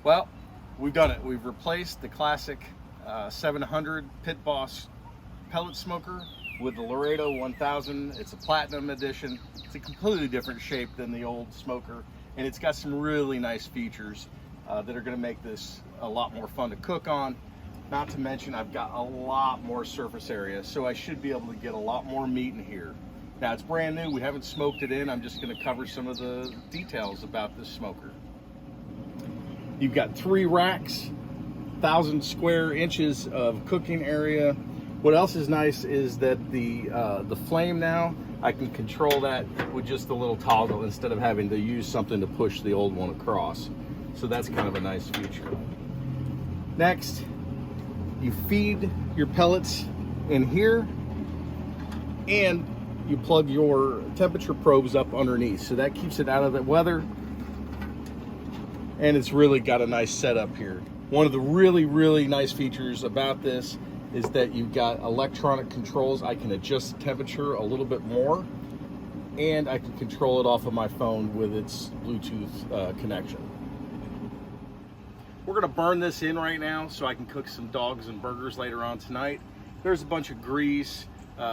Well, we've done it. We've replaced the classic 700 Pitboss pellet smoker with the Laredo 1000. It's a platinum edition. It's a completely different shape than the old smoker, and it's got some really nice features that are going to make this a lot more fun to cook on. Not to mention, I've got a lot more surface area, so I should be able to get a lot more meat in here. Now, it's brand new. We haven't smoked it in. I'm just going to cover some of the details about this smoker. You've got 3 racks, 1,000 square inches of cooking area. What else is nice is that the flame now, I can control that with just a little toggle instead of having to use something to push the old one across. So that's kind of a nice feature. Next, you feed your pellets in here, and you plug your temperature probes up underneath. So that keeps it out of the weather. And it's really got a nice setup here. One of the really nice features about this is that you've got electronic controls. I can adjust the temperature a little bit more, and I can control it off of my phone with its Bluetooth connection. We're gonna burn this in right now so I can cook some dogs and burgers later on tonight. There's a bunch of grease,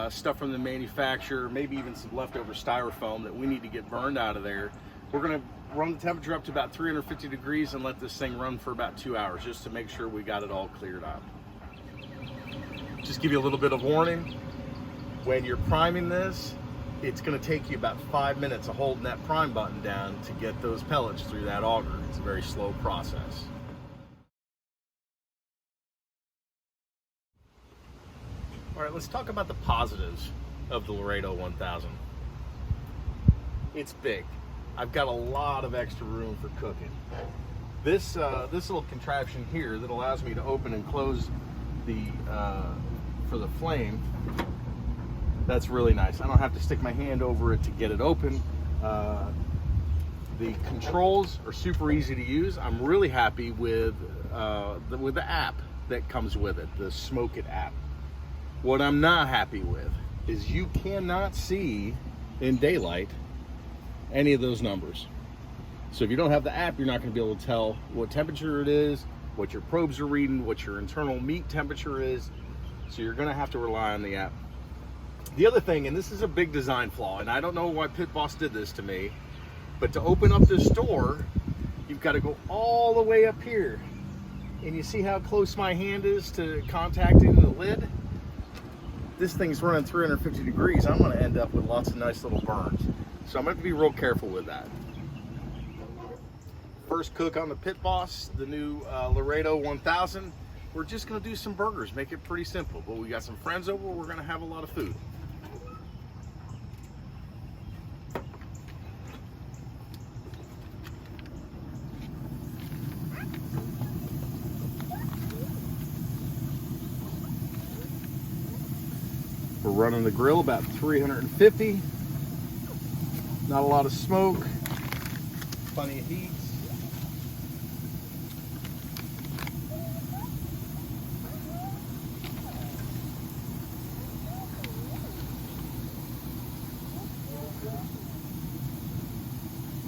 stuff from the manufacturer, maybe even some leftover styrofoam that we need to get burned out of there. We're gonna run the temperature up to about 350 degrees and let this thing run for about 2 hours just to make sure we got it all cleared up. Just give you a little bit of warning. When you're priming this, it's gonna take you about 5 minutes of holding that prime button down to get those pellets through that auger. It's a very slow process. All right, let's talk about the positives of the Laredo 1000. It's big. I've got a lot of extra room for cooking. This little contraption here that allows me to open and close the for the flame, that's really nice. I don't have to stick my hand over it to get it open. The controls are super easy to use. I'm really happy with the app that comes with it, the SmokeIT app. What I'm not happy with is you cannot see in daylight any of those numbers. So if you don't have the app, you're not going to be able to tell what temperature it is, what your probes are reading, what your internal meat temperature is. So you're going to have to rely on the app. The other thing, and this is a big design flaw, and I don't know why Pitboss did this to me, but to open up this door, you've got to go all the way up here. And you see how close my hand is to contacting the lid? This thing's running 350 degrees. I'm going to end up with lots of nice little burns. So I'm going to be real careful with that. First cook on the Pitboss, the new Laredo 1000. We're just going to do some burgers, make it pretty simple. But we got some friends over, we're going to have a lot of food. We're running the grill about 350. Not a lot of smoke, plenty of heat.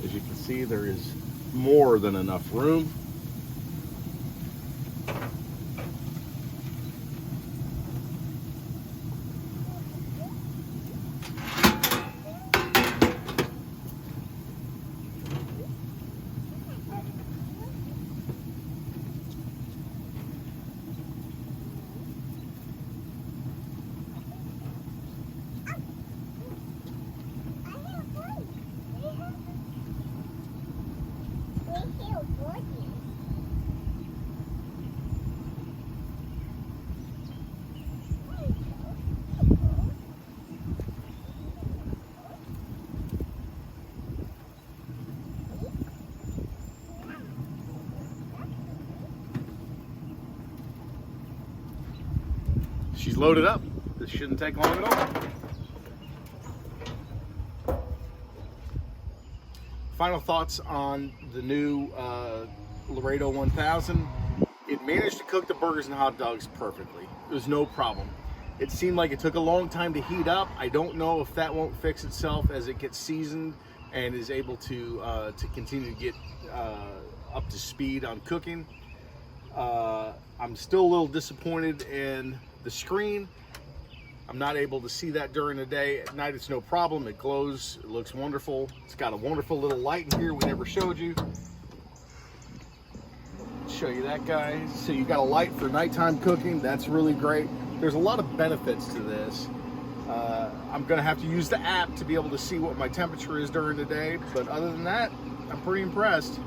As you can see, there is more than enough room. She's loaded up. This shouldn't take long at all. Final thoughts on the new Laredo 1000. It managed to cook the burgers and hot dogs perfectly. There was no problem. It seemed like it took a long time to heat up. I don't know if that won't fix itself as it gets seasoned and is able to continue to get up to speed on cooking. I'm still a little disappointed in the screen. I'm not able to see that during the day. At night it's no problem, it glows, it looks wonderful. It's got a wonderful little light in here we never showed you. Show you that, guy. So you got a light for nighttime cooking, that's really great. There's a lot of benefits to this. I'm gonna have to use the app to be able to see what my temperature is during the day, but other than that, I'm pretty impressed.